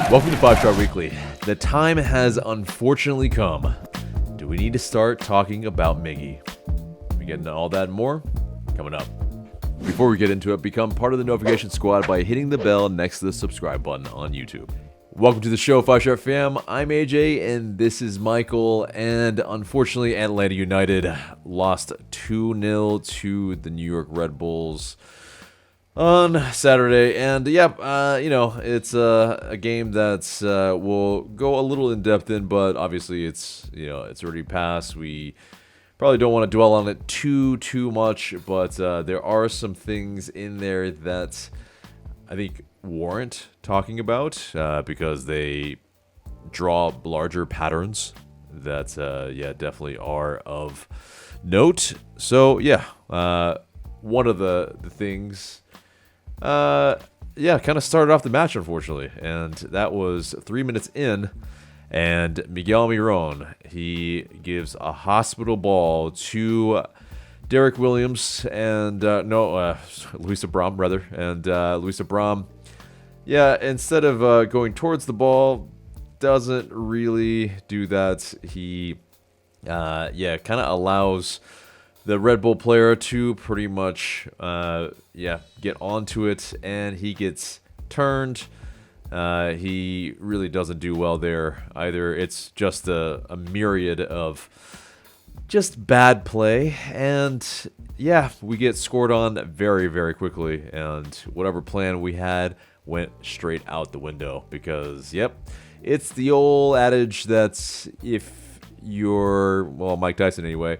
Welcome to 5 Star Weekly. The time has unfortunately come. Do we need to start talking about Miggy? We get into all that and more coming up. Before we get into it, become part of the notification squad by hitting the bell next to the subscribe button on YouTube. Welcome to the show, 5 Star fam. I'm AJ and this is Michael. And unfortunately, Atlanta United lost 2-0 to the New York Red Bulls on Saturday, and it's a game that we'll go a little in depth in, but obviously it's already passed. We probably don't want to dwell on it too much, but there are some things in there that I think warrant talking about because they draw larger patterns that definitely are of note. So one of the things. Kind of started off the match, unfortunately, and that was 3 minutes in, and Miguel Almiron, he gives a hospital ball to Derek Williams and Luisa Brom, and Luisa Brom, instead of going towards the ball, doesn't really do that. He, kind of allows the Red Bull player to pretty much, get onto it, and he gets turned. He really doesn't do well there either. It's just a myriad of just bad play, and we get scored on very, very quickly, and whatever plan we had went straight out the window because, it's the old adage that if you're, Mike Tyson anyway,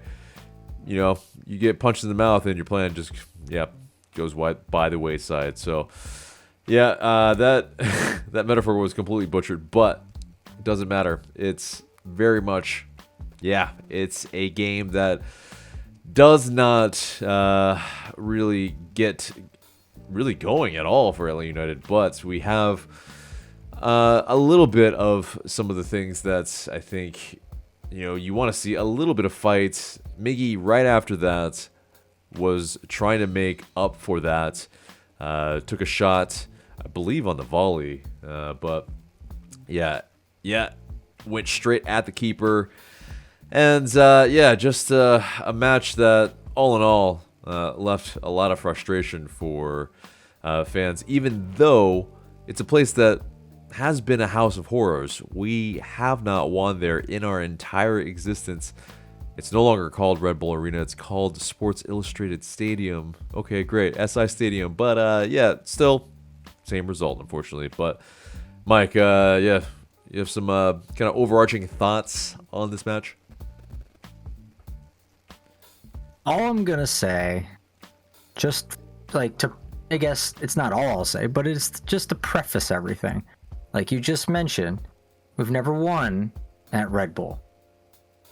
you get punched in the mouth and your plan just, goes by the wayside. So, that that metaphor was completely butchered, but it doesn't matter. It's very much, it's a game that does not really get going at all for LA United, but we have a little bit of some of the things that I think you want to see a little bit of fights. Miggy, right after that, was trying to make up for that. Took a shot, I believe, on the volley. But went straight at the keeper. And, just a match that, all in all, left a lot of frustration for fans. Even though it's a place that has been a house of horrors. We have not won there in our entire existence. It's no longer called Red Bull Arena. It's called Sports Illustrated Stadium. Okay, great. SI Stadium. But, still, same result, unfortunately. But, Mike, you have some kind of overarching thoughts on this match? All I'm going to say, just I guess it's not all I'll say, but it's just to preface everything. Like you just mentioned, we've never won at Red Bull.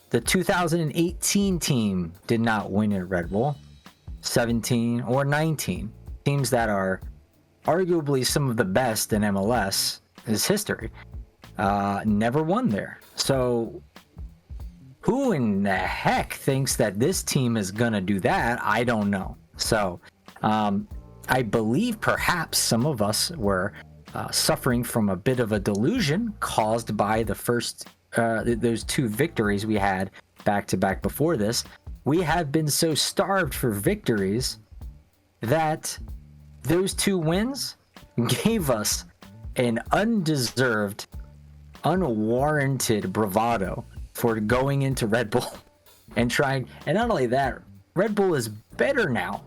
The 2018 team did not win at Red Bull. 17 or 19 teams that are arguably some of the best in MLS is history. Never won there. So who in the heck thinks that this team is gonna do that? I don't know. So I believe perhaps some of us were suffering from a bit of a delusion caused by the first those two victories we had back to back before this. We had been so starved for victories that those two wins gave us an undeserved, unwarranted bravado for going into Red Bull and trying. And not only that, Red Bull is better now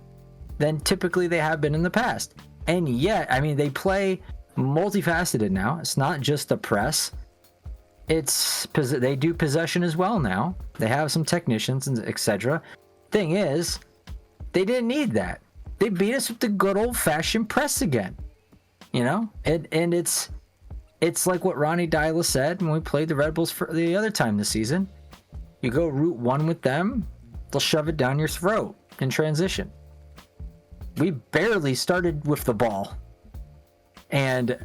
than typically they have been in the past. And yet, they play multifaceted now. It's not just the press. They do possession as well now. They have some technicians and etc. Thing is, they didn't need that. They beat us with the good old-fashioned press again. And it's like what Ronnie Dyla said when we played the Red Bulls for the other time this season. You go route one with them, they'll shove it down your throat in transition. We barely started with the ball, and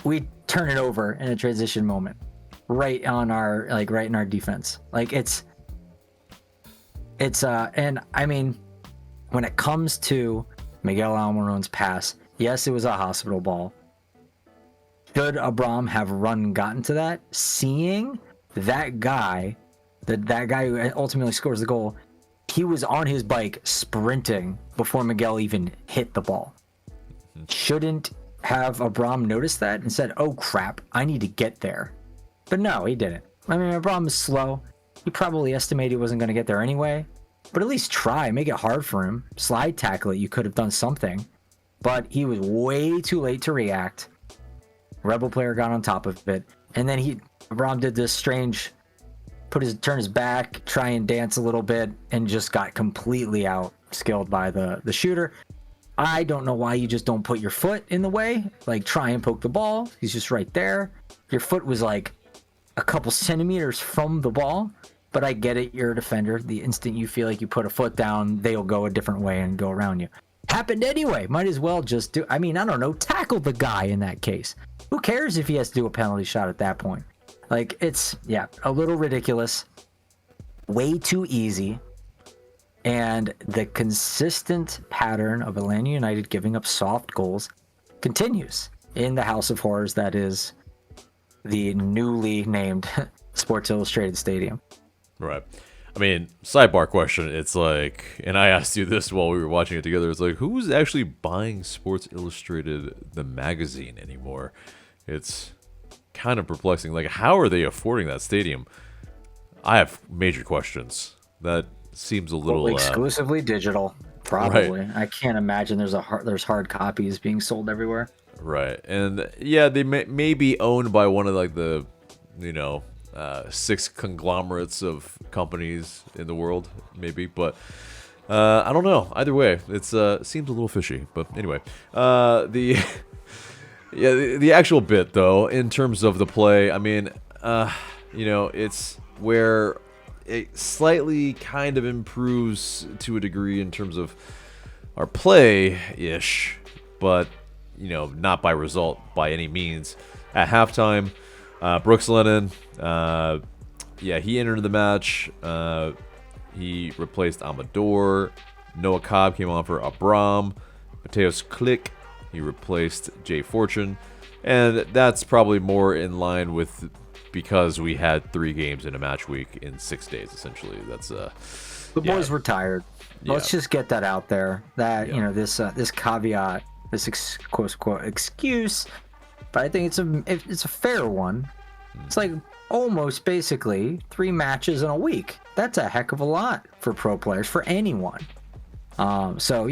we turn it over in a transition moment, right in our defense. And when it comes to Miguel Almiron's pass, yes, it was a hospital ball. should Abram have gotten to that, seeing that guy, that guy who ultimately scores the goal, he was on his bike sprinting before Miguel even hit the ball. Shouldn't have Abram noticed that and said, oh crap, I need to get there. But no, he didn't. I mean, Abram is slow. He probably estimated he wasn't going to get there anyway. But at least try, make it hard for him. Slide tackle it, you could have done something. But he was way too late to react. Rebel player got on top of it. And then Abram did this strange, turn his back, try and dance a little bit, and just got completely out-skilled by the shooter. I don't know why you just don't put your foot in the way. Like, try and poke the ball. He's just right there. Your foot was like a couple centimeters from the ball. But I get it, you're a defender. The instant you feel like you put a foot down, they'll go a different way and go around you. Happened anyway. Might as well just tackle the guy in that case. Who cares if he has to do a penalty shot at that point? Like, it's, a little ridiculous. Way too easy. And the consistent pattern of Atlanta United giving up soft goals continues in the House of Horrors that is the newly named Sports Illustrated Stadium. Right. I mean, sidebar question. It's like, and I asked you this while we were watching it together. It's like, who's actually buying Sports Illustrated, the magazine, anymore? It's kind of perplexing. Like, how are they affording that stadium? I have major questions. That seems a little exclusively digital, probably. Right. I can't imagine there's hard copies being sold everywhere. Right, and yeah, they may be owned by one of like the, 6 conglomerates of companies in the world, maybe, but I don't know. Either way, it seems a little fishy. But anyway, the actual bit though, in terms of the play, I mean, it's where it slightly kind of improves to a degree in terms of our play-ish, but not by result by any means. At halftime, Brooks Lennon, he entered the match. He replaced Amador. Noah Cobb came on for Abram. Mateus Klick, he replaced Jay Fortune. And that's probably more in line with, because we had 3 games in a match week in 6 days, essentially. That's the boys were tired. Let's just get that out there. That this caveat, this quote unquote excuse, but I think it's a fair one. It's like almost basically 3 matches in a week. That's a heck of a lot for pro players, for anyone. So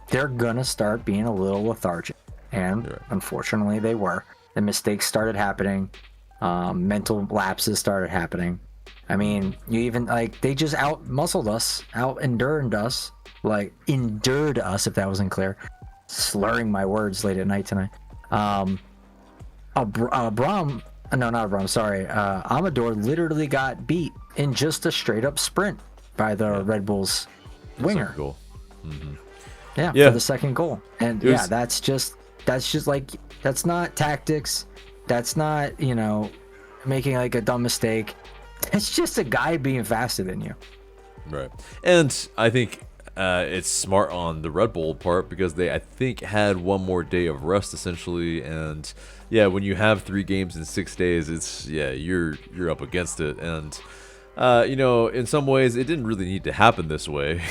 they're gonna start being a little lethargic, and unfortunately they were. The mistakes started happening. Mental lapses started happening. I mean, they just out-muscled us, out-endured us, if that wasn't clear. Slurring my words late at night tonight. Amador literally got beat in just a straight-up sprint by the Red Bulls winger. Goal. Mm-hmm. For the second goal. And that's not tactics. That's not, making like a dumb mistake. It's just a guy being faster than you. Right. And I think it's smart on the Red Bull part, because they, I think, had one more day of rest, essentially. And when you have 3 games in 6 days, it's, you're up against it. And, in some ways, it didn't really need to happen this way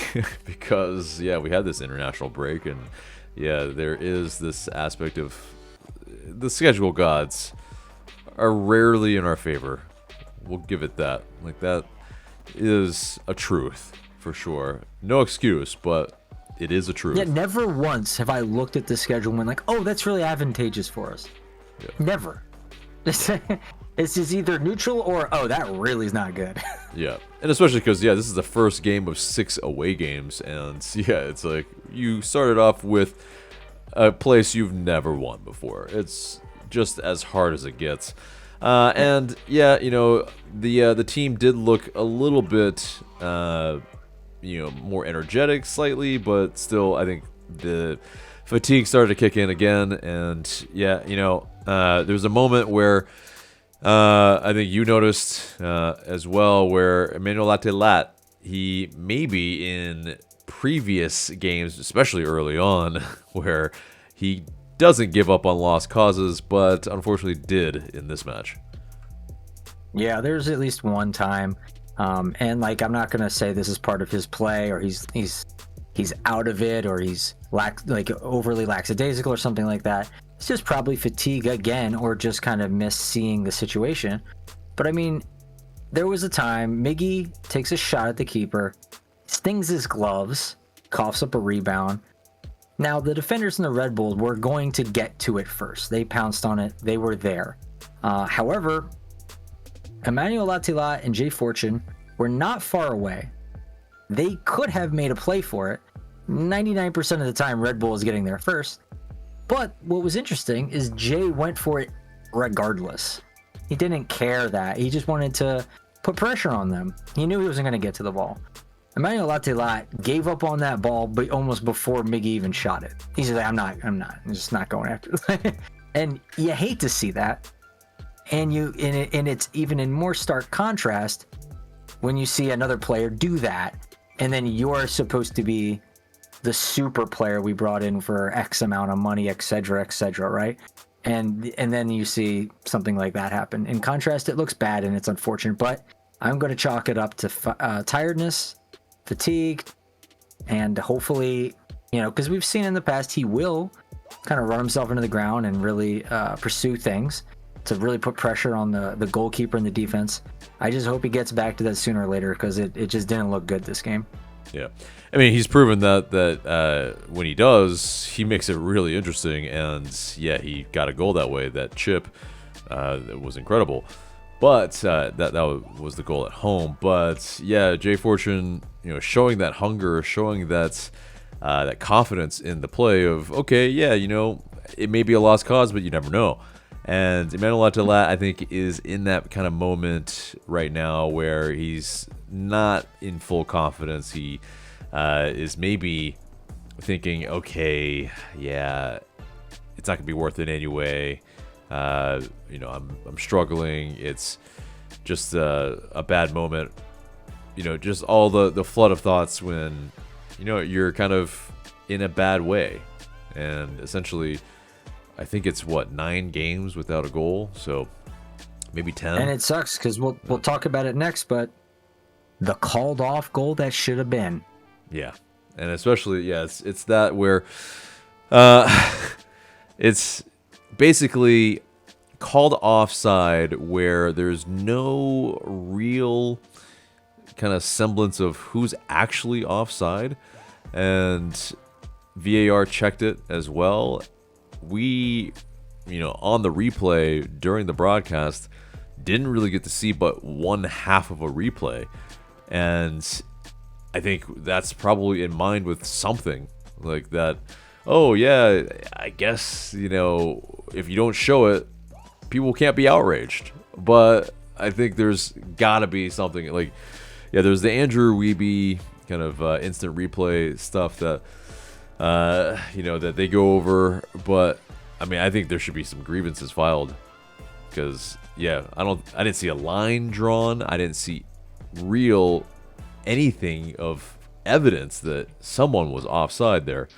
because, we had this international break. And, there is this aspect of the schedule gods are rarely in our favor. We'll give it that. Like, that is a truth for sure. No excuse, but it is a truth. Yeah, never once have I looked at the schedule and went like, oh, that's really advantageous for us. Yeah. Never. It's just either neutral or, oh, that really is not good. Yeah, and especially because, this is the first game of 6 away games, and it's like you started off with a place you've never won before. It's just as hard as it gets. And the team did look a little bit more energetic slightly, but still I think the fatigue started to kick in again. And there's a moment where I think you noticed as well, where Emmanuel Latte, he maybe in previous games, especially early on, where he doesn't give up on lost causes, but unfortunately did in this match. Yeah, there's at least one time, and like I'm not gonna say this is part of his play or he's out of it or he's overly lackadaisical or something like that. It's just probably fatigue again or just kind of miss seeing the situation. But I mean, there was a time Miggy takes a shot at the keeper, stings his gloves, coughs up a rebound. Now the defenders in the Red Bulls were going to get to it first. They pounced on it. They were there. However, Emmanuel Latte and Jay Fortune were not far away. They could have made a play for it. 99% of the time, Red Bull is getting there first. But what was interesting is Jay went for it regardless. He didn't care that. He just wanted to put pressure on them. He knew he wasn't going to get to the ball. Emmanuel Latte gave up on that ball, but almost before Miggy even shot it. He's like, I'm just not going after it. And you hate to see that. And it's even in more stark contrast when you see another player do that, and then you're supposed to be the super player we brought in for X amount of money, etc., right? And then you see something like that happen. In contrast, it looks bad and it's unfortunate, but I'm going to chalk it up to tiredness, fatigue, and hopefully, because we've seen in the past he will kind of run himself into the ground and really pursue things to really put pressure on the goalkeeper and the defense. I just hope he gets back to that sooner or later because it just didn't look good this game. Yeah. I mean, he's proven that when he does, he makes it really interesting. And yeah, he got a goal that way. That chip was incredible. But that was the goal at home. But yeah, Jay Fortune, showing that hunger, showing that confidence in the play of, okay, yeah, it may be a lost cause, but you never know. And Emmanuel Latte, I think, is in that kind of moment right now where he's not in full confidence. He is maybe thinking, okay, yeah, it's not going to be worth it anyway. I'm struggling. It's just a bad moment. Just all the flood of thoughts when, you're kind of in a bad way. And essentially, I think it's 9 games without a goal, so maybe 10. And it sucks because we'll talk about it next, but the called off goal that should have been. Yeah, and especially it's that where it's basically called offside where there's no real kind of semblance of who's actually offside, and VAR checked it as well. We, on the replay during the broadcast, didn't really get to see but one half of a replay. And I think that's probably in mind with something like that. Oh, yeah, I guess, if you don't show it, people can't be outraged. But I think there's got to be something like, there's the Andrew Wiebe kind of instant replay stuff that that they go over, but I mean, I think there should be some grievances filed because, I didn't see a line drawn. I didn't see real anything of evidence that someone was offside there,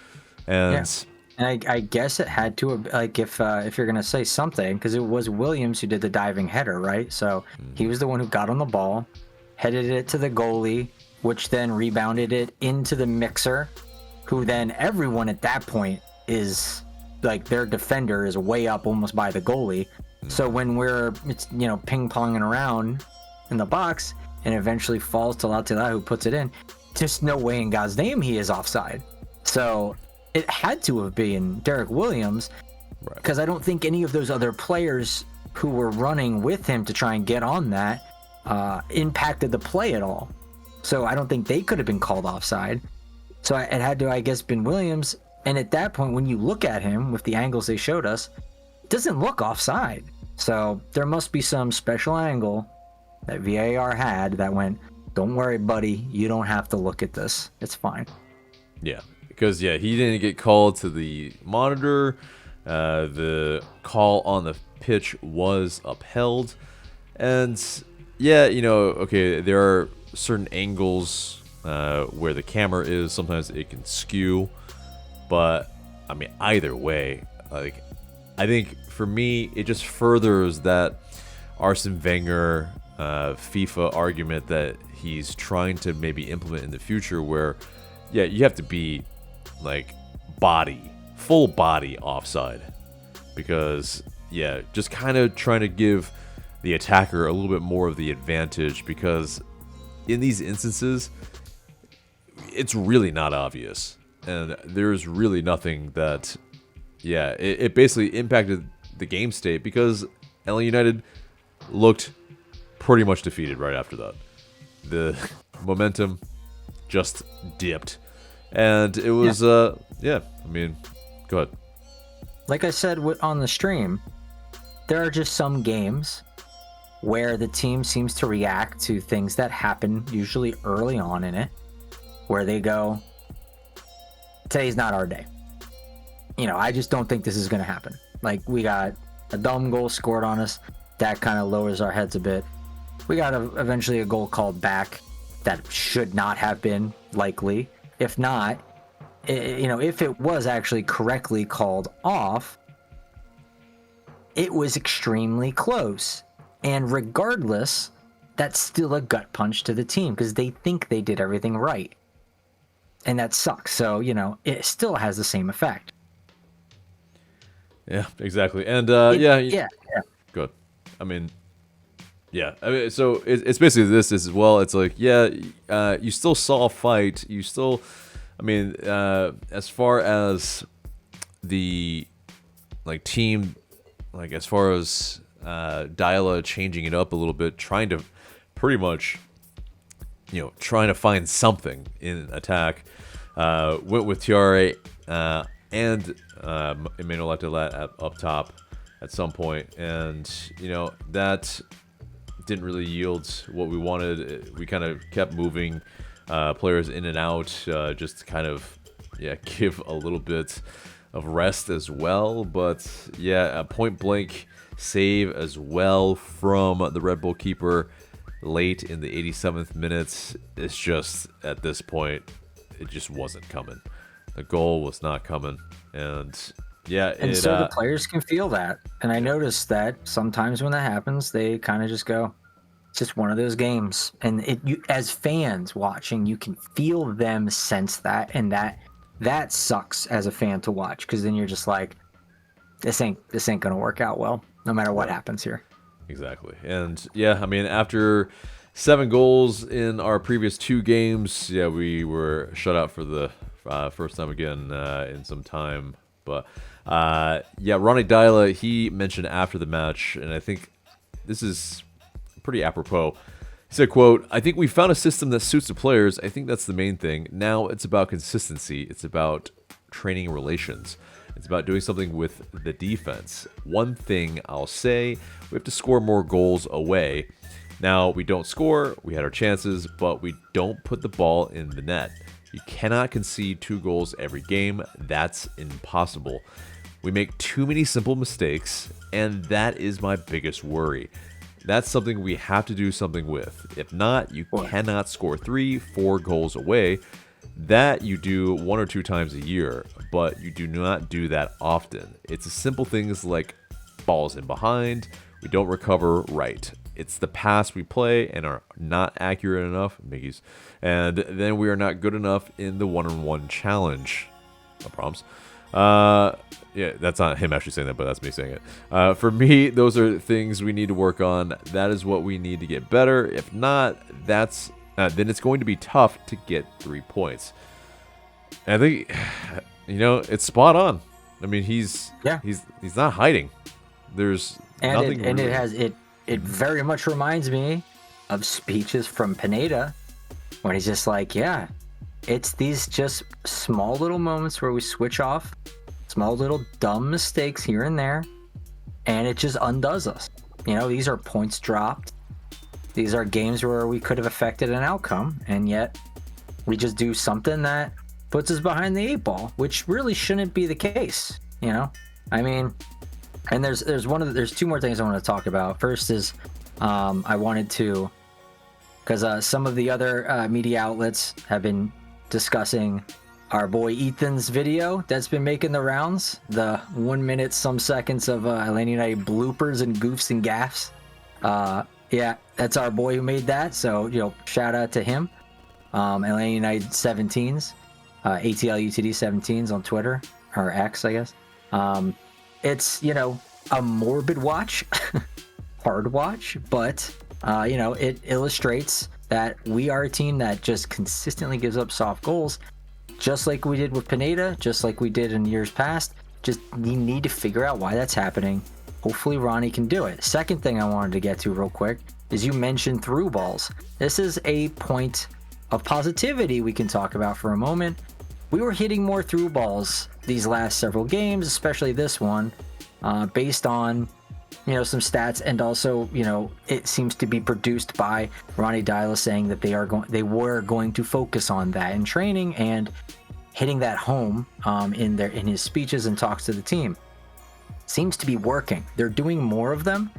and I guess it had to have, like, if you're gonna say something, because it was Williams who did the diving header, right? So he was the one who got on the ball, headed it to the goalie, which then rebounded it into the mixer. Who then everyone at that point is like their defender is way up almost by the goalie. So when it's ping-ponging around in the box and eventually falls to Latte who puts it in, just no way in God's name he is offside. So it had to have been Derek Williams because I don't think any of those other players who were running with him to try and get on that impacted the play at all. So I don't think they could have been called offside. So it had to, I guess, been Williams. And at that point, when you look at him with the angles they showed us, it doesn't look offside. So there must be some special angle that VAR had that went, don't worry, buddy, you don't have to look at this. It's fine. Yeah, because, he didn't get called to the monitor. The call on the pitch was upheld. And, okay, there are certain angles where the camera is, sometimes it can skew, but I mean, either way, Like, I think for me, it just furthers that Arsene Wenger FIFA argument that he's trying to maybe implement in the future, where, yeah, you have to be like full body offside, because, yeah, just kind of trying to give the attacker a little bit more of the advantage, because in these instances, it's really not obvious, and there's really nothing that, yeah, it basically impacted the game state, because LA United looked pretty much defeated right after that. The momentum just dipped, and it was, yeah, I mean, go ahead. Like I said on the stream, there are just some games where the team seems to react to things that happen usually early on in it, where they go, today's not our day. I just don't think this is going to happen. Like, we got a dumb goal scored on us. That kind of lowers our heads a bit. We got eventually a goal called back that should not have been, likely. If not, if it was actually correctly called off, it was extremely close. And regardless, that's still a gut punch to the team, because they think they did everything right. And that sucks. So, it still has the same effect. Yeah, exactly. And, yeah. Good. I mean, yeah. I mean, so it's basically this as well. It's like, yeah, you still saw a fight. You still, I mean, as far as the, like, team, like, as far as Diala changing it up a little bit, trying to pretty much, trying to find something in attack, went with Thiare and Emmanuel Latte up top at some point, and that didn't really yield what we wanted. We kind of kept moving players in and out, just to kind of, yeah, give a little bit of rest as well. But yeah, a point blank save as well from the Red Bull keeper late in the 87th minute. It's just, at this point, it just wasn't coming. The goal was not coming, and yeah, and so the players can feel that. And I noticed that sometimes when that happens, they kind of just go, it's just one of those games. And you, as fans watching, you can feel them sense that, and that sucks as a fan to watch, because then you're just like, this ain't gonna work out well, no matter what happens here. Exactly. And yeah, I mean, after 7 goals in our previous 2 games, yeah, we were shut out for the first time again in some time. But yeah, Ronnie Diala, he mentioned after the match, and I think this is pretty apropos. He said, quote, "I think we found a system that suits the players. I think that's the main thing. Now it's about consistency. It's about training relations. It's about doing something with the defense. One thing I'll say, we have to score more goals away. Now, we don't score, we had our chances, but we don't put the ball in the net. You cannot concede 2 goals every game. That's impossible. We make too many simple mistakes, and that is my biggest worry. That's something we have to do something with. If not, you cannot score 3-4 goals away. That you do 1 or 2 times a year, but you do not do that often. It's the simple things like balls in behind, we don't recover right. It's the pass we play and are not accurate enough, Miggy's, and then we are not good enough in the one-on-one challenge. No problems. Yeah, that's not him actually saying that, but that's me saying it. For me, those are things we need to work on. That is what we need to get better. If not, then it's going to be tough to get 3 points. And I think, it's spot on. I mean, he's not hiding. There's nothing. It very much reminds me of speeches from Pineda, when he's just like, yeah, it's these just small little moments where we switch off, small little dumb mistakes here and there, and it just undoes us. These are points dropped. These are games where we could have affected an outcome, and yet we just do something that puts us behind the 8 ball, which really shouldn't be the case. I mean, and there's 2 more things I want to talk about. First is I wanted to, because some of the other media outlets have been discussing our boy Ethan's video that's been making the rounds. The 1 minute, some seconds of Atlanta United bloopers and goofs and gaffs. Yeah, that's our boy who made that. So, shout out to him. Atlanta United 17s, ATL UTD 17s on Twitter, or X, I guess. It's, a morbid watch, hard watch, but, it illustrates that we are a team that just consistently gives up soft goals, just like we did with Pineda, just like we did in years past. Just we need to figure out why that's happening. Hopefully Ronnie can do it. Second thing I wanted to get to real quick is you mentioned through balls. This is a point of positivity we can talk about for a moment. We were hitting more through balls these last several games, especially this one, based on some stats, and also it seems to be produced by Ronnie Dyla saying that they were going to focus on that in training and hitting that home in his speeches and talks to the team. Seems to be working. They're doing more of them,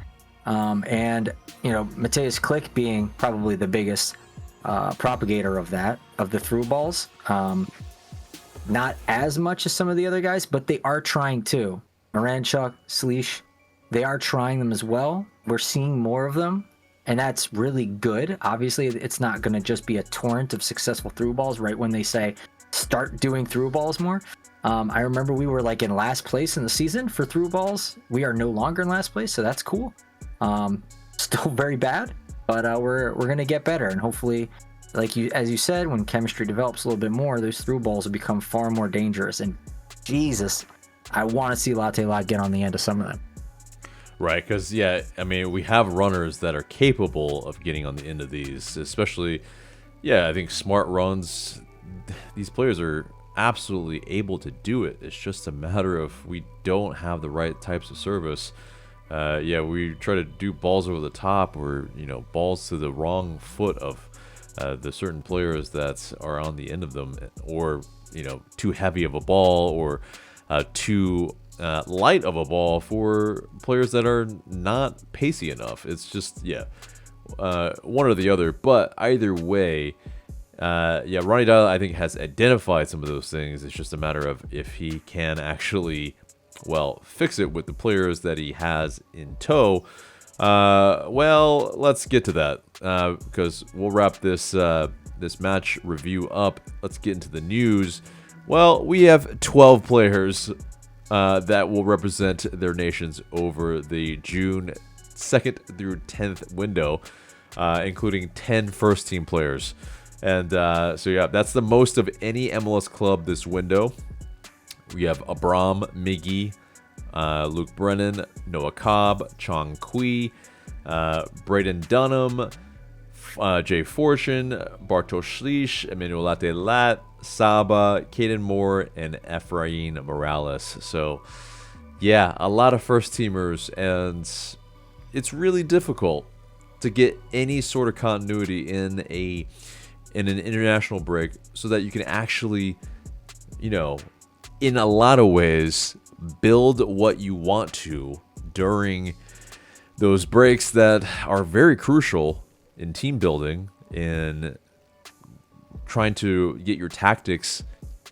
and Mateus Click being probably the biggest propagator of the through balls. Not as much as some of the other guys, but they are trying to. Moranchuk, Sleesh, they are trying them as well. We're seeing more of them, and that's really good. Obviously, it's not going to just be a torrent of successful through balls right when they say start doing through balls more. I remember we were in last place in the season for through balls. We are no longer in last place, so that's cool. Still very bad, but we're going to get better, and hopefully, as you said, when chemistry develops a little bit more, those through balls will become far more dangerous. And Jesus, I want to see Latte get on the end of some of them. Right, because, we have runners that are capable of getting on the end of these, especially, I think smart runs, these players are absolutely able to do it. It's just a matter of we don't have the right types of service. We try to do balls over the top or, balls to the wrong foot of the certain players that are on the end of them, or, too heavy of a ball, or too light of a ball for players that are not pacey enough. It's just one or the other. But either way, Ronnie Dyla, I think, has identified some of those things. It's just a matter of if he can actually fix it with the players that he has in tow. Let's get to that because we'll wrap this match review up. Let's get into the news. Well, we have 12 players that will represent their nations over the June 2nd through 10th window, including 10 first-team players. And that's the most of any MLS club this window. We have Abram, Miggy, Luke Brennan, Noah Cobb, Chong Kui, Braden Dunham, Jay Fortune, Bartosz Szlisz, Emmanuel Latte, Saba, Caden Moore, and Efrain Morales. So, a lot of first-teamers, and it's really difficult to get any sort of continuity in an international break so that you can actually, in a lot of ways, build what you want to during those breaks that are very crucial in team building, in trying to get your tactics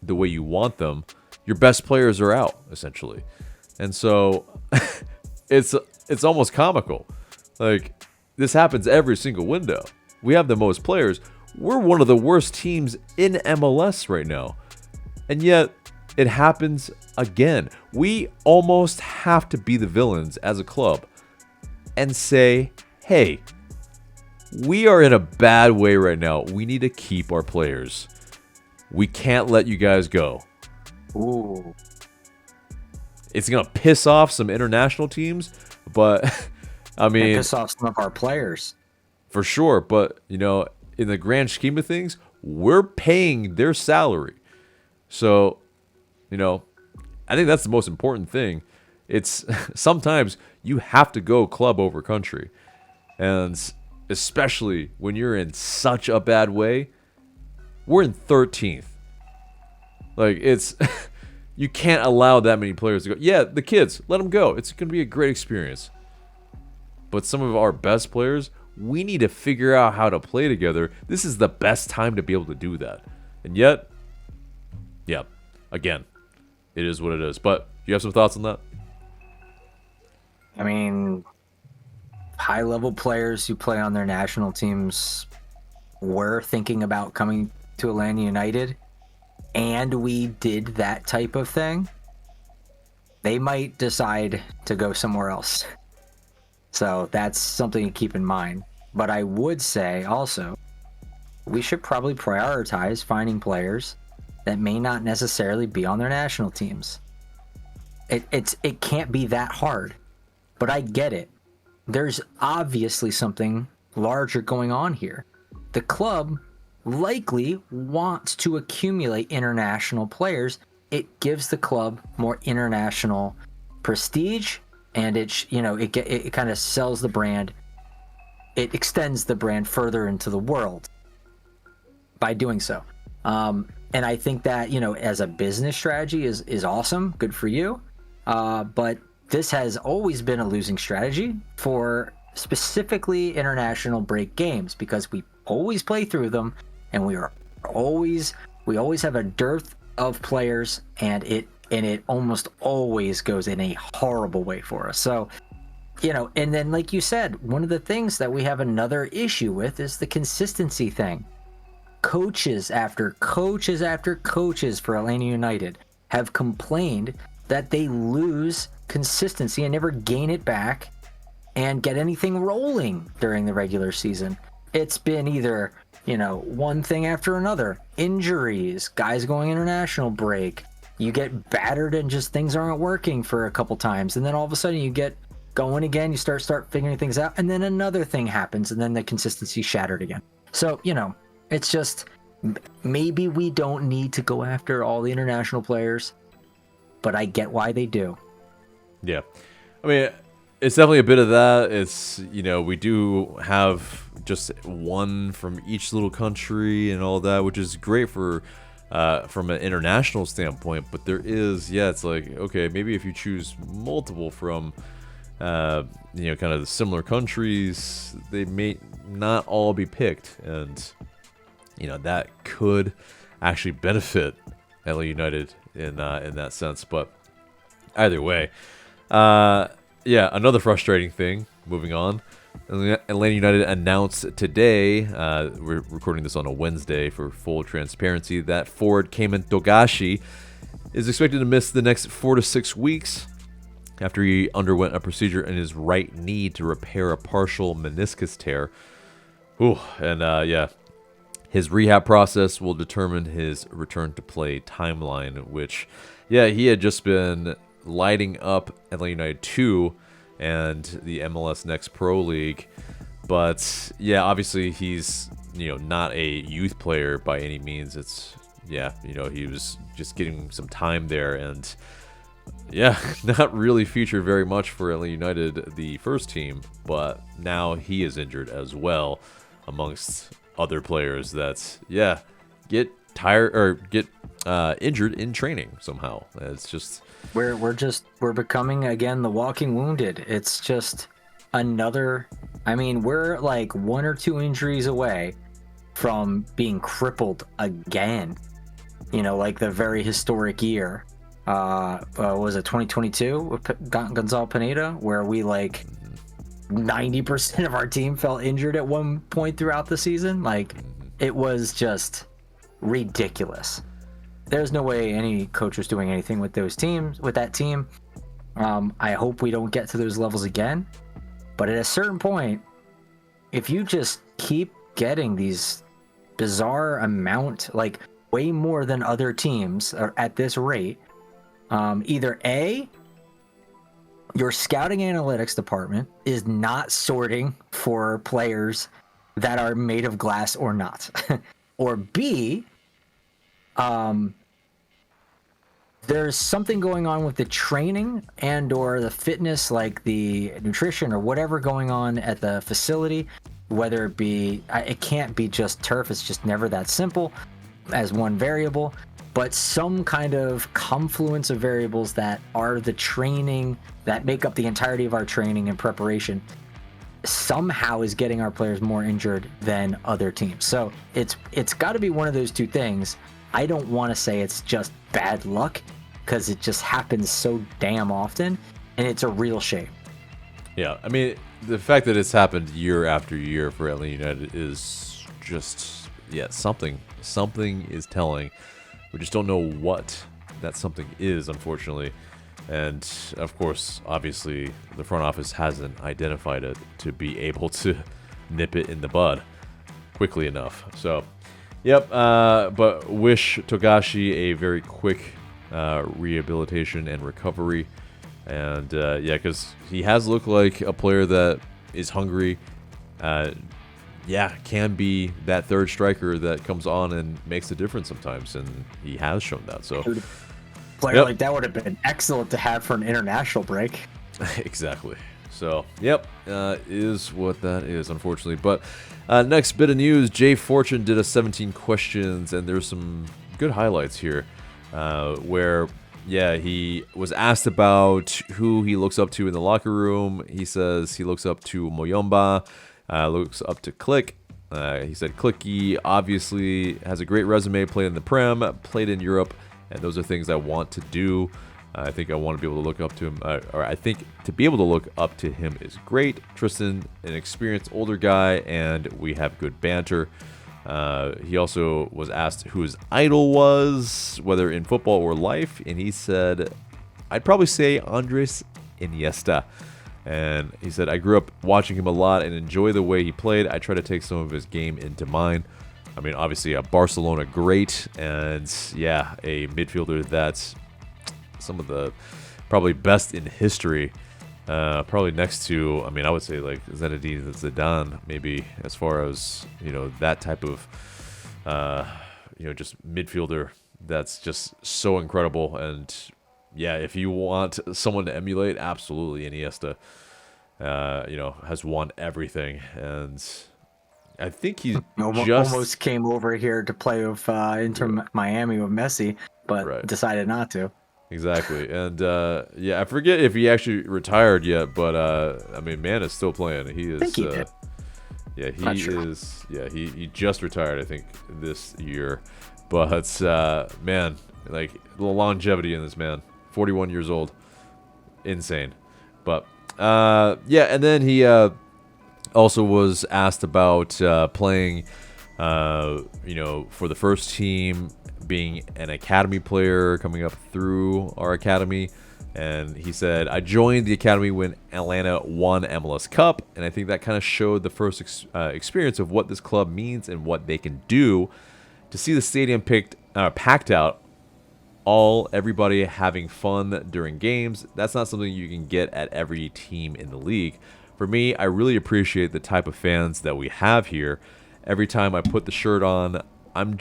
the way you want them. Your best players are out, essentially. And so it's almost comical. This happens every single window. We have the most players. We're one of the worst teams in MLS right now. And yet, it happens again. We almost have to be the villains as a club and say, hey, we are in a bad way right now. We need to keep our players. We can't let you guys go. Ooh. It's going to piss off some international teams, but piss off some of our players. For sure, but in the grand scheme of things, we're paying their salary. So, I think that's the most important thing. It's sometimes you have to go club over country. And especially when you're in such a bad way, we're in 13th. It's you can't allow that many players to go. Yeah, the kids, let them go. It's going to be a great experience. But some of our best players, we need to figure out how to play together. This is the best time to be able to do that. And yet, yeah, again, it is what it is. But you have some thoughts on that? I mean, high-level players who play on their national teams were thinking about coming to Atlanta United, and we did that type of thing, they might decide to go somewhere else. So that's something to keep in mind. But I would say also, we should probably prioritize finding players that may not necessarily be on their national teams. It can't be that hard, but I get it. There's obviously something larger going on here. The club likely wants to accumulate international players. It gives the club more international prestige, and it kind of sells the brand. It extends the brand further into the world by doing so. And I think that, as a business strategy is awesome. Good for you. But this has always been a losing strategy for specifically international break games, because we always play through them, and we always have a dearth of players, and it almost always goes in a horrible way for us. So, and then like you said, one of the things that we have another issue with is the consistency thing. Coaches after coaches after coaches for Atlanta United have complained that they lose consistency and never gain it back and get anything rolling during the regular season. It's been either, one thing after another. Injuries, guys going international break. You get battered and just things aren't working for a couple times. And then all of a sudden you get going again, you start figuring things out, and then another thing happens, and then the consistency shattered again. So, it's just, maybe we don't need to go after all the international players, but I get why they do. Yeah. I mean, it's definitely a bit of that. It's, we do have just one from each little country and all that, which is great for from an international standpoint. But there is, it's like, okay, maybe if you choose multiple from, kind of the similar countries, they may not all be picked. And, that could actually benefit LA United in that sense. But either way, another frustrating thing, moving on. Atlanta United announced today, we're recording this on a Wednesday for full transparency, that forward Kemen Togashi is expected to miss the next 4 to 6 weeks after he underwent a procedure in his right knee to repair a partial meniscus tear. His rehab process will determine his return to play timeline, which, he had just been lighting up Atlanta United 2 and the MLS Next Pro League. But, obviously he's, not a youth player by any means. It's, he was just getting some time there and, not really featured very much for Atlanta United, the first team. But now he is injured as well, amongst other players that, get tired or get injured in training somehow. It's just we're becoming again the walking wounded. It's just another. I mean, we're like 1 or 2 injuries away from being crippled again. Like the very historic year. Was it 2022 with Gonzalo Pineda, where we 90% of our team fell injured at one point throughout the season? It was just ridiculous. There's no way any coach was doing anything with that team. I hope we don't get to those levels again. But at a certain point, if you just keep getting these bizarre amount, way more than other teams at this rate, either A, your scouting analytics department is not sorting for players that are made of glass or not. Or B, there's something going on with the training and or the fitness, like the nutrition or whatever going on at the facility, whether it be, it can't be just turf, it's just never that simple as one variable, but some kind of confluence of variables that are the training, that make up the entirety of our training and preparation, somehow is getting our players more injured than other teams. So it's got to be one of those two things. I don't want to say it's just bad luck, because it just happens so damn often, and it's a real shame. Yeah, I mean, the fact that it's happened year after year for Atlanta United is just, yeah, something is telling. We just don't know what that something is, unfortunately. And, of course, obviously, the front office hasn't identified it to be able to nip it in the bud quickly enough. So, yep, but wish Togashi a very quick rehabilitation and recovery. And, yeah, because he has looked like a player that is hungry. Yeah, can be that third striker that comes on and makes a difference sometimes, and he has shown that. So, player like that would have been excellent to have for an international break. Exactly. So, yep, is what that is, unfortunately. But next bit of news, Jay Fortune did a 17 questions, and there's some good highlights here where, yeah, he was asked about who he looks up to in the locker room. He says he looks up to Moyomba, looks up to Click. He said Clicky obviously has a great resume, played in the Prem, played in Europe, and those are things I want to do. I think I want to be able to look up to him, or I think to be able to look up to him is great. Tristan, an experienced older guy, and we have good banter. He also was asked who his idol was, whether in football or life, and he said, I'd probably say Andres Iniesta. And he said, I grew up watching him a lot and enjoy the way he played. I try to take some of his game into mine. I mean, obviously a Barcelona great, and yeah, a midfielder that's some of the probably best in history. Probably next to, I mean, I would say like Zinedine Zidane, maybe, as far as, you know, that type of, you know, just midfielder that's just so incredible. And yeah, if you want someone to emulate, absolutely Iniesta, you know, has won everything. And I think he almost came over here to play with Inter Miami with Messi, but decided not to. Exactly. And yeah, I forget if he actually retired yet, but I mean, man is still playing. He is. I think he did. Yeah, he is. Yeah, he just retired, I think, this year. But man, like the longevity in this man, 41 years old, insane. But yeah, and then he also was asked about playing, you know, for the first team, being an academy player coming up through our academy. And he said, I joined the academy when Atlanta won MLS Cup, and I think that kind of showed the first experience of what this club means and what they can do. To see the stadium packed out, everybody having fun during games, that's not something you can get at every team in the league. For me, I really appreciate the type of fans that we have here. Every time I put the shirt on, I'm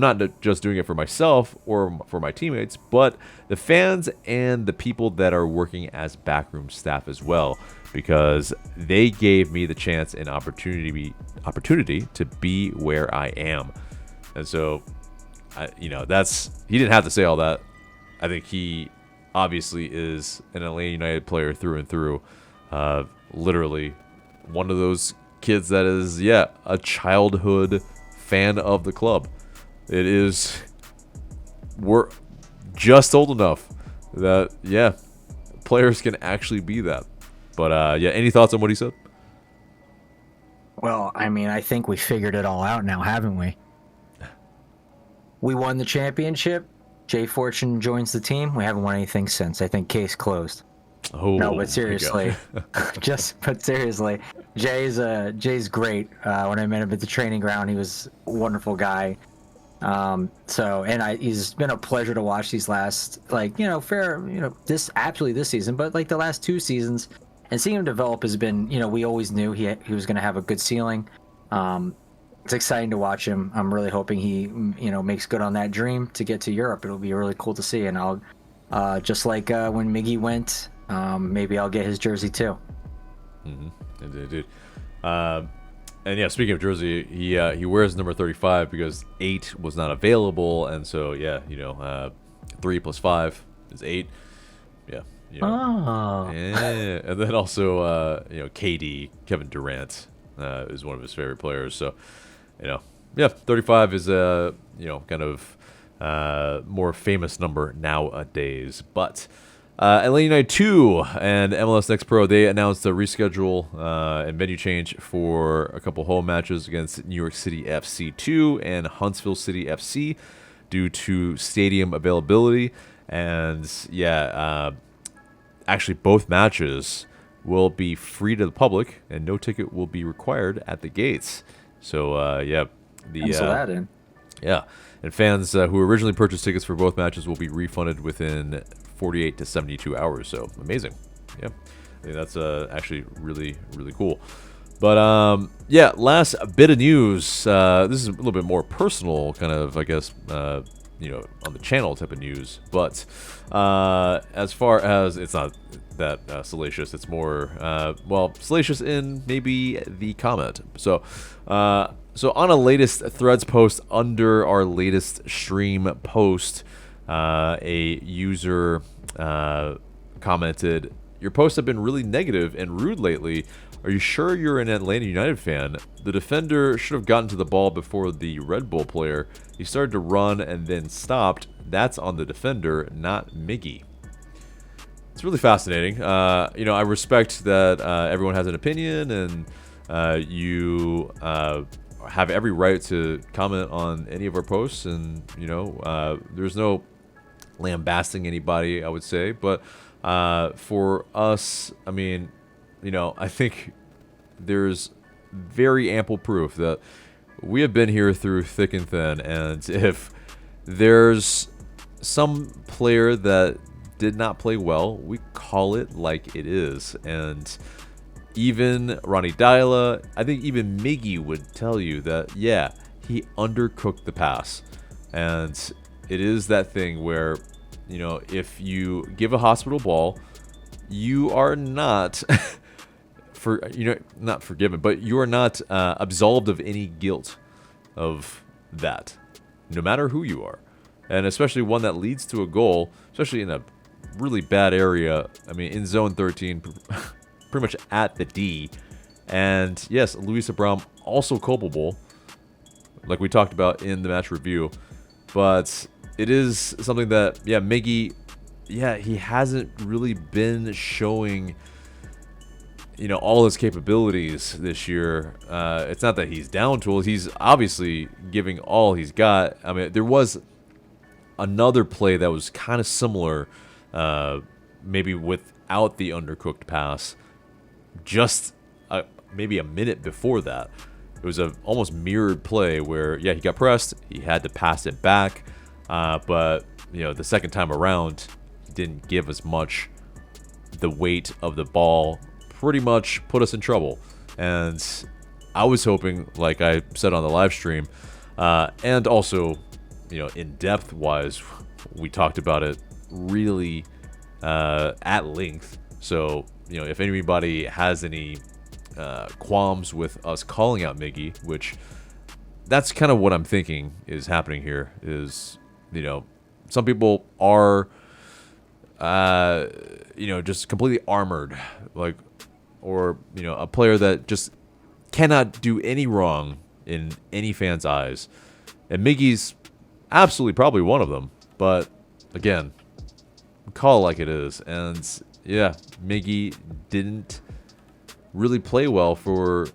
not just doing it for myself or for my teammates, but the fans and the people that are working as backroom staff as well, because they gave me the chance and opportunity to be where I am. And so, you know, he didn't have to say all that. I think he obviously is an Atlanta United player through and through. Literally one of those kids that is, yeah, a childhood fan of the club. We're just old enough that, yeah, players can actually be that. But yeah, any thoughts on what he said? Well, I mean, I think we figured it all out now, haven't we? We won the championship. Jay Fortune joins the team. We haven't won anything since. I think case closed. Oh, no, but seriously, seriously, Jay's great. When I met him at the training ground, he was a wonderful guy. He's been a pleasure to watch these last, this season, but like the last 2 seasons, and seeing him develop has been, we always knew he was going to have a good ceiling. It's exciting to watch him. I'm really hoping he, makes good on that dream to get to Europe. It'll be really cool to see. And I'll, just like when Miggy went, maybe I'll get his jersey too. Mm-hmm. Indeed. And yeah, speaking of jersey, he wears number 35 because 8 was not available, and so yeah, 3 plus 5 is 8. Yeah. Oh. Yeah. And then also, KD, Kevin Durant, is one of his favorite players. So, Yeah, 35 is a kind of more famous number nowadays. But Atlanta United 2 and MLS Next Pro, they announced a reschedule and venue change for a couple home matches against New York City FC 2 and Huntsville City FC due to stadium availability. And actually both matches will be free to the public and no ticket will be required at the gates. So Pencil that in. Yeah, and fans who originally purchased tickets for both matches will be refunded within 48 to 72 hours. So amazing. Yeah, I think that's actually really, really cool. But last bit of news. This is a little bit more personal, kind of, I guess, on the channel type of news. But as far as, it's not that salacious, it's more, salacious in maybe the comment. So on a latest Threads post under our latest stream post, a user commented, "Your posts have been really negative and rude lately. Are you sure you're an Atlanta United fan? The defender should have gotten to the ball before the Red Bull player. He started to run and then stopped. That's on the defender, not Miggy." It's really fascinating. I respect that everyone has an opinion, and you have every right to comment on any of our posts, and there's no lambasting anybody, I would say. But for us, I mean, I think there's very ample proof that we have been here through thick and thin, and if there's some player that did not play well, we call it like it is. And even Ronnie Dyla, I think even Miggy would tell you that, yeah, he undercooked the pass. And it is that thing where, if you give a hospital ball, you are not not forgiven, but you are not absolved of any guilt of that, no matter who you are. And especially one that leads to a goal, especially in a really bad area. I mean, in zone 13, pretty much at the D. And yes, Luis Abram also culpable, like we talked about in the match review. But it is something that, Miggy, he hasn't really been showing, all his capabilities this year. It's not that he's down tools. He's obviously giving all he's got. I mean, there was another play that was kind of similar, maybe without the undercooked pass, just maybe a minute before that. It was a almost mirrored play where, he got pressed, he had to pass it back, but the second time around, he didn't give as much. The weight of the ball pretty much put us in trouble, and I was hoping, like I said on the live stream, and also, in depth wise, we talked about it really at length. So if anybody has any qualms with us calling out Miggy, which that's kind of what I'm thinking is happening here, is some people are just completely armored, like, or a player that just cannot do any wrong in any fan's eyes, and Miggy's absolutely probably one of them. But again, call it like it is. And Miggy didn't really play well for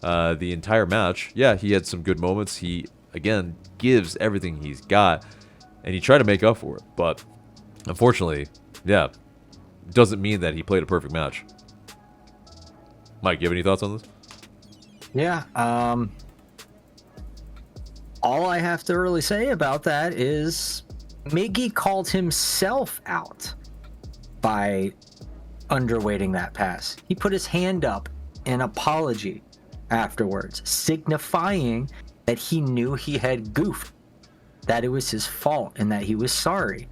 the entire match. He had some good moments. He, again, gives everything he's got, and he tried to make up for it. But unfortunately, doesn't mean that he played a perfect match. Mike, you have any thoughts on this? All I have to really say about that is Miggy called himself out by underweighting that pass. He put his hand up in apology afterwards, signifying that he knew he had goofed, that it was his fault, and that he was sorry.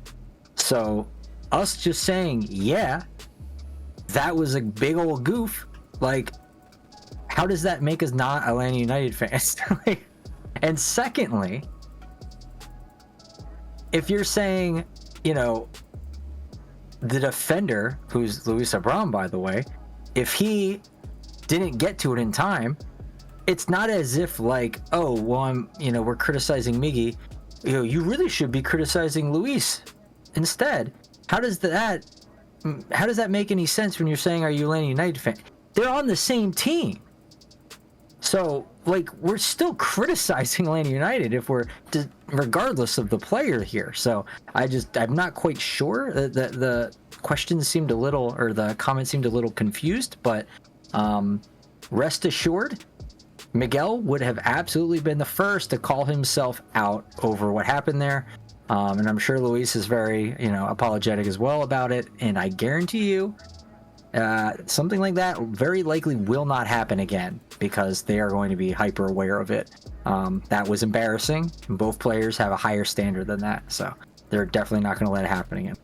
So us just saying, that was a big old goof, like, how does that make us not Atlanta United fans? And secondly, if you're saying, the defender, who's Luis Abram, by the way, if he didn't get to it in time, it's not as if like, oh, well, we're criticizing Miggy. You really should be criticizing Luis instead. How does that make any sense when you're saying, are you Atlanta United fan? They're on the same team. So, like, we're still criticizing Atlanta United regardless of the player here. So, I'm not quite sure. The questions seemed the comments seemed a little confused, but rest assured, Miguel would have absolutely been the first to call himself out over what happened there. And I'm sure Luis is very, apologetic as well about it. And I guarantee you, something like that very likely will not happen again because they are going to be hyper aware of it. That was embarrassing. Both players have a higher standard than that. So they're definitely not going to let it happen again.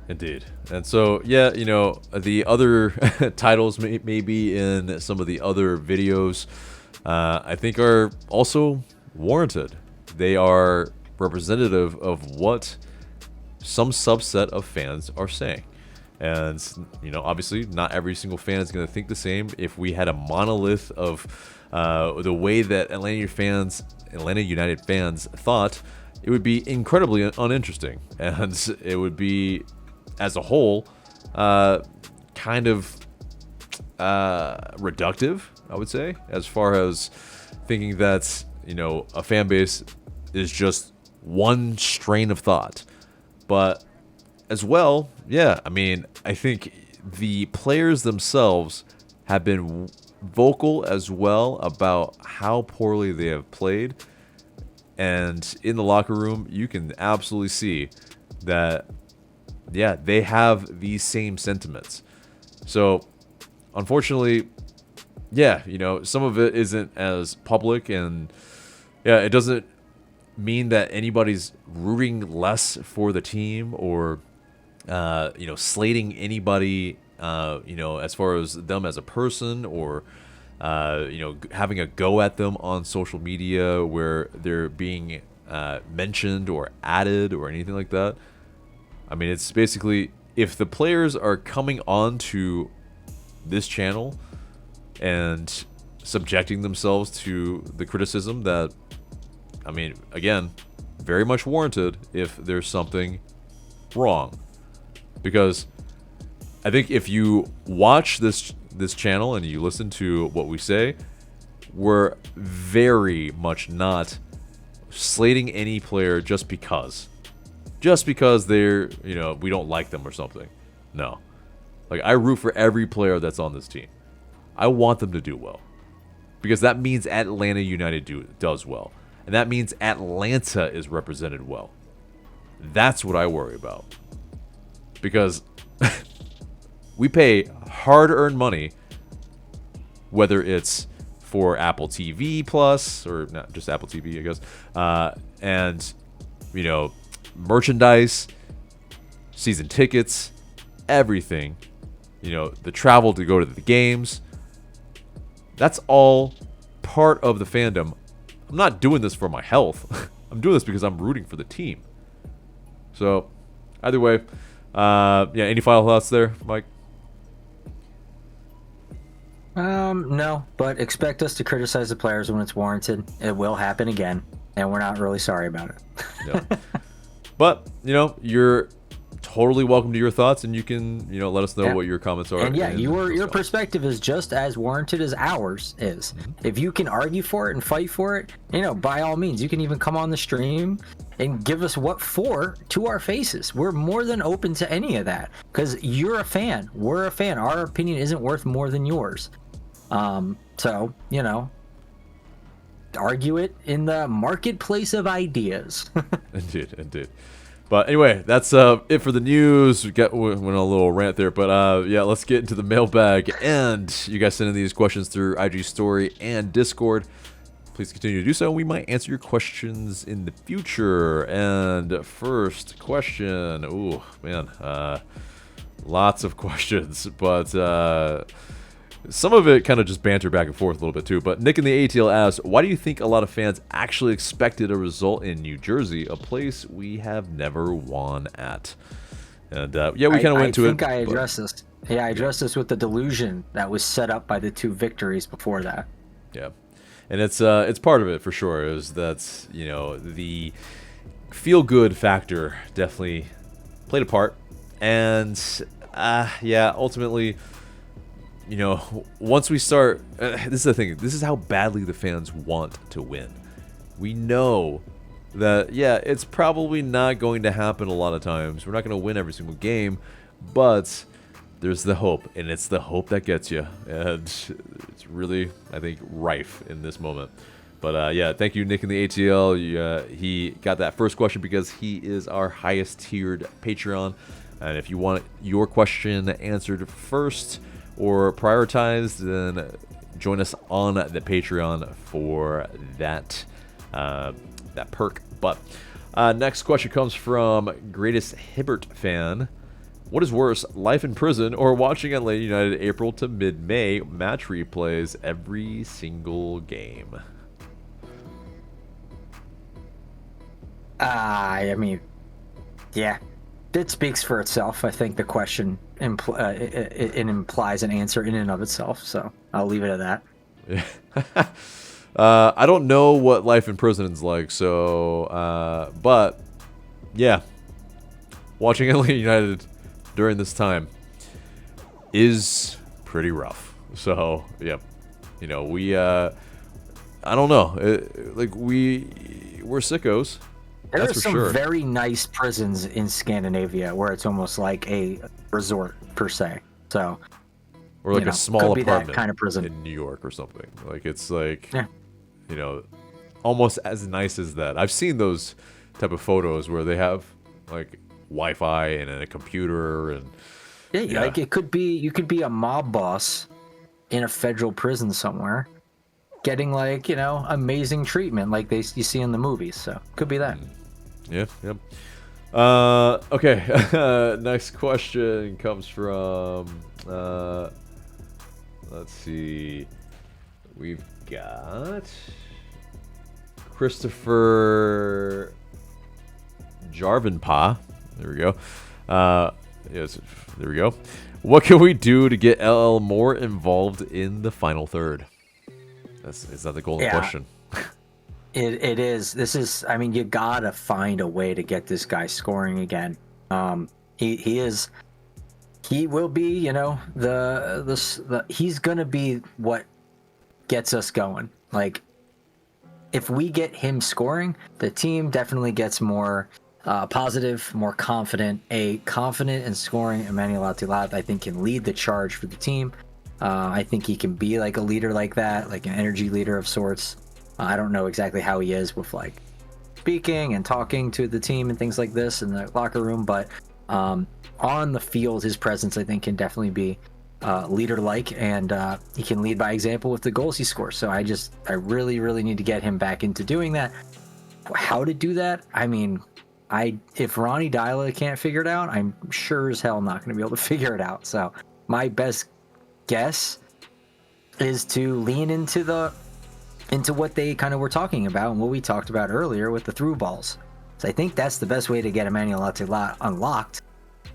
Indeed. And so, yeah, the other titles maybe in some of the other videos, I think are also warranted. They are representative of what some subset of fans are saying. And, obviously not every single fan is going to think the same. If we had a monolith of the way that Atlanta United fans thought, it would be incredibly uninteresting. And it would be, as a whole, kind of reductive, I would say, as far as thinking that, a fan base is just one strain of thought. But as well, yeah, I think the players themselves have been vocal as well about how poorly they have played. And in the locker room, you can absolutely see that, yeah, they have these same sentiments. So, unfortunately, yeah, some of it isn't as public, and yeah, it doesn't mean that anybody's rooting less for the team or, slating anybody, as far as them as a person or, having a go at them on social media where they're being mentioned or added or anything like that. It's basically, if the players are coming on to this channel and subjecting themselves to the criticism that, again, very much warranted if there's something wrong. Because I think if you watch this channel and you listen to what we say, we're very much not slating any player just because they're, we don't like them or something. No. Like, I root for every player that's on this team. I want them to do well. Because that means Atlanta United does well. And that means Atlanta is represented well. That's what I worry about. Because we pay hard-earned money, whether it's for Apple TV Plus, or not just Apple TV, I guess, and, merchandise, season tickets, everything, the travel to go to the games. That's all part of the fandom. I'm not doing this for my health. I'm doing this because I'm rooting for the team. So, either way, any final thoughts there, Mike? No, but expect us to criticize the players when it's warranted. It will happen again, and we're not really sorry about it. Yeah. But, you're totally welcome to your thoughts, and you can, let us know what your comments are. And yeah, your perspective is just as warranted as ours is. Mm-hmm. If you can argue for it and fight for it, by all means, you can even come on the stream and give us what for to our faces. We're more than open to any of that because you're a fan. We're a fan. Our opinion isn't worth more than yours. So, argue it in the marketplace of ideas. Indeed. But anyway, that's it for the news. We went on a little rant there, but let's get into the mailbag. And you guys send in these questions through IG Story and Discord. Please continue to do so. We might answer your questions in the future. And first question. Ooh, man. Lots of questions, but some of it kind of just banter back and forth a little bit too. But Nick in the ATL asks, why do you think a lot of fans actually expected a result in New Jersey, a place we have never won at? And we kind of went to it. I think I addressed this. Yeah, I addressed this with the delusion that was set up by the two victories before that. Yeah. And it's part of it for sure. Is that the feel good factor definitely played a part, and yeah, ultimately, once we start, this is the thing. This is how badly the fans want to win. We know that, yeah, it's probably not going to happen a lot of times. We're not going to win every single game, but there's the hope, and it's the hope that gets you. And it's really, I think, rife in this moment. But yeah, thank you, Nick in the ATL. He got that first question because he is our highest tiered Patreon. And if you want your question answered first or prioritized, then join us on the Patreon for that that perk. But next question comes from Greatest Hibbert fan. What is worse, life in prison or watching Atlanta United April to mid-May match replays every single game? I mean, yeah, it speaks for itself. I think the question it implies an answer in and of itself, so I'll leave it at that. Yeah. I don't know what life in prison is like, so but yeah, watching Atlanta United during this time is pretty rough. So yeah, we I don't know, we're sickos. There are some very nice prisons in Scandinavia where it's almost like a resort per se. So, or like a small apartment that kind of prison in New York or something. Like it's like, almost as nice as that. I've seen those type of photos where they have like Wi-Fi and a computer and yeah, like you could be a mob boss in a federal prison somewhere, getting like amazing treatment like you see in the movies. So could be that. Yeah, yep. Okay. Next question comes from let's see. We've got Christopher Jarvinpa. There we go. Yes, there we go. What can we do to get LL more involved in the final third? Is that the golden question? It is. This is. I mean, you gotta find a way to get this guy scoring again. He will be. He's gonna be what gets us going. Like, if we get him scoring, the team definitely gets more positive, more confident. A confident and scoring Emmanuel Latte, I think, can lead the charge for the team. I think he can be like a leader like that, like an energy leader of sorts. I don't know exactly how he is with like speaking and talking to the team and things like this in the locker room, but on the field, his presence, I think, can definitely be leader-like, and he can lead by example with the goals he scores. So I really, really need to get him back into doing that. How to do that? I mean, if Ronnie Dyla can't figure it out, I'm sure as hell not going to be able to figure it out. So my best guess is to lean into what they kind of were talking about and what we talked about earlier with the through balls. So I think that's the best way to get Emmanuel Latte unlocked.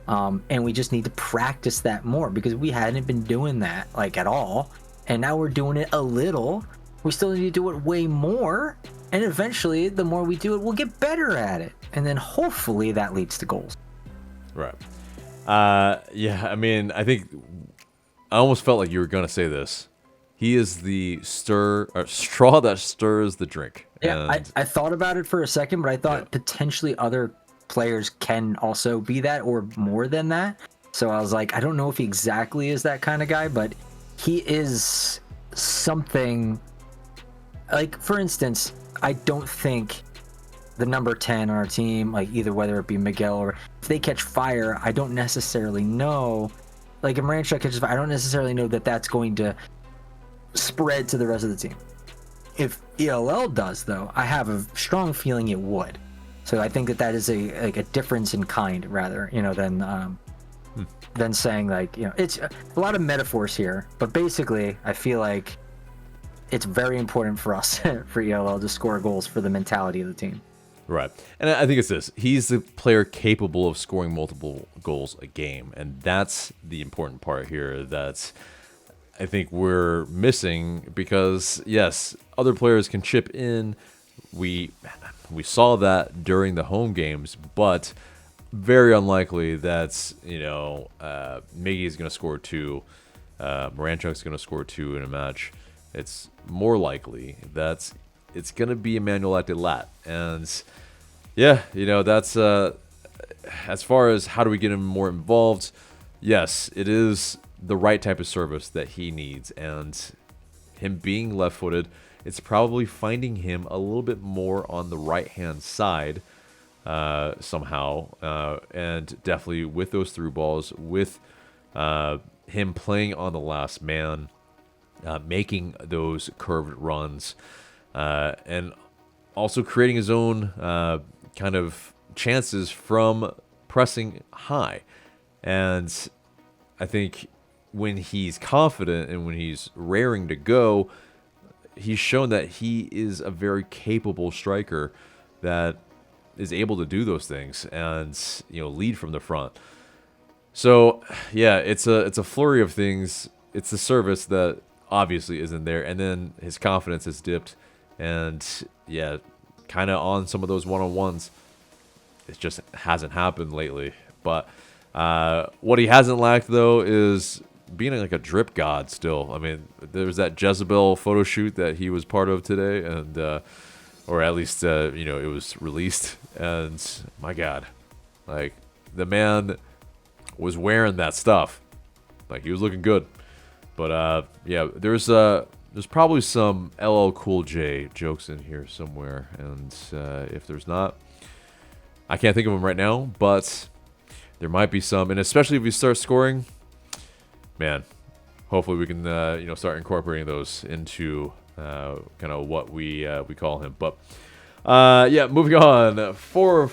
And we just need to practice that more because we hadn't been doing that like at all. And now we're doing it a little. We still need to do it way more. And eventually, the more we do it, we'll get better at it. And then hopefully that leads to goals. Right. Yeah, I mean, I almost felt like you were going to say this. He is the straw that stirs the drink. Yeah, and I thought about it for a second, but I thought potentially other players can also be that or more than that. So I was like, I don't know if he exactly is that kind of guy, but he is something. Like, for instance, I don't think the number 10 on our team, like either whether it be Miguel or if they catch fire, I don't necessarily know. Like if Rancho catches fire, I don't necessarily know that that's going to spread to the rest of the team. If ELL does, though, I have a strong feeling it would. So I think that is a difference in kind, rather, than saying it's a lot of metaphors here. But basically, I feel like it's very important for us for ELL to score goals for the mentality of the team. Right. And I think it's this. He's the player capable of scoring multiple goals a game. And that's the important part here. That's I think we're missing, because yes, other players can chip in. We saw that during the home games, but very unlikely that's, Miggy is going to score 2, Moranchuk's going to score 2 in a match. It's more likely that it's going to be Emmanuel Latte. And yeah, that's as far as how do we get him more involved, yes, it is the right type of service that he needs. And him being left-footed, it's probably finding him a little bit more on the right-hand side somehow. And definitely with those through balls, with him playing on the last man, making those curved runs, and also creating his own kind of chances from pressing high. And I think when he's confident and when he's raring to go, he's shown that he is a very capable striker that is able to do those things and lead from the front. So yeah, it's a flurry of things. It's the service that obviously isn't there, and then his confidence has dipped, and yeah, kind of on some of those one-on-ones, it just hasn't happened lately. But what he hasn't lacked though is being like a drip god still. I mean, there was that Jezebel photo shoot that he was part of today, and or at least it was released, and my God, like the man was wearing that stuff, like he was looking good. But yeah, there's probably some LL Cool J jokes in here somewhere, and if there's not, I can't think of them right now, but there might be some, and especially if we start scoring, man, hopefully we can start incorporating those into kind of what we call him. But yeah, moving on. For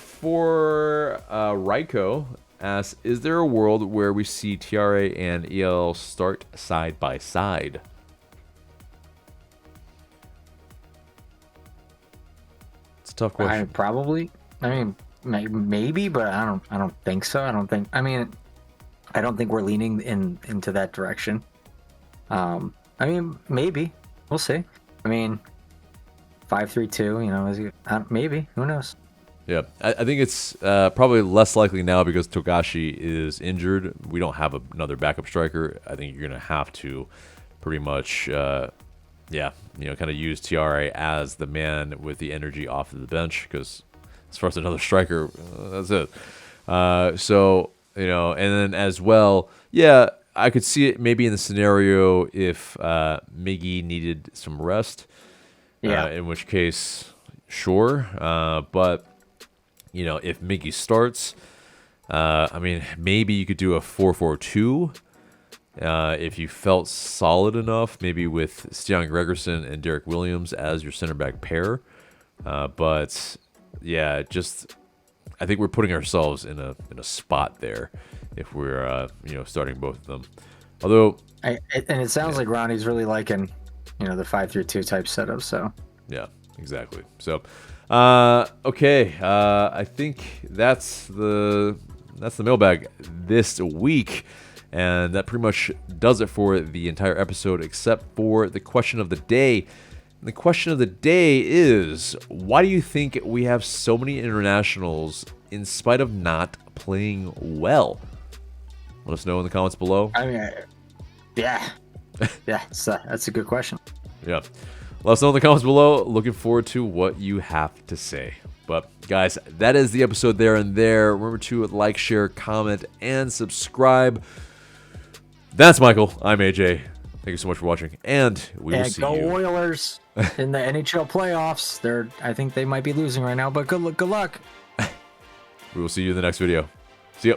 Raiko asks, is there a world where we see Thiare and EL start side by side? It's a tough question. Probably. I mean, maybe, but I don't think so. I don't think we're leaning into that direction. I mean, maybe. We'll see. I mean, 5-3-2, maybe. Who knows? Yeah, I think it's probably less likely now because Togashi is injured. We don't have another backup striker. I think you're going to have to pretty much, kind of use Thiare as the man with the energy off of the bench, because as far as another striker, that's it. So, and then as well, yeah, I could see it maybe in the scenario if Miggy needed some rest. Yeah. In which case, sure. But if Miggy starts, I mean, maybe you could do a 4-4-2 if you felt solid enough, maybe with Stian Gregerson and Derek Williams as your center back pair. But yeah, I think we're putting ourselves in a spot there if we're starting both of them. Although, and it sounds like Ronnie's really liking the 5-3-2 type setup. So yeah, exactly. So. Okay, I think that's the mailbag this week, and that pretty much does it for the entire episode, except for the question of the day. And the question of the day is, why do you think we have so many internationals in spite of not playing well? Let us know in the comments below. I mean, yeah, so that's a good question. Yeah. Let us know in the comments below. Looking forward to what you have to say. But guys, that is the episode there and there. Remember to like, share, comment, and subscribe. That's Michael. I'm AJ. Thank you so much for watching, and we will see you. Go Oilers in the NHL playoffs. I think they might be losing right now, but good luck. We will see you in the next video. See ya.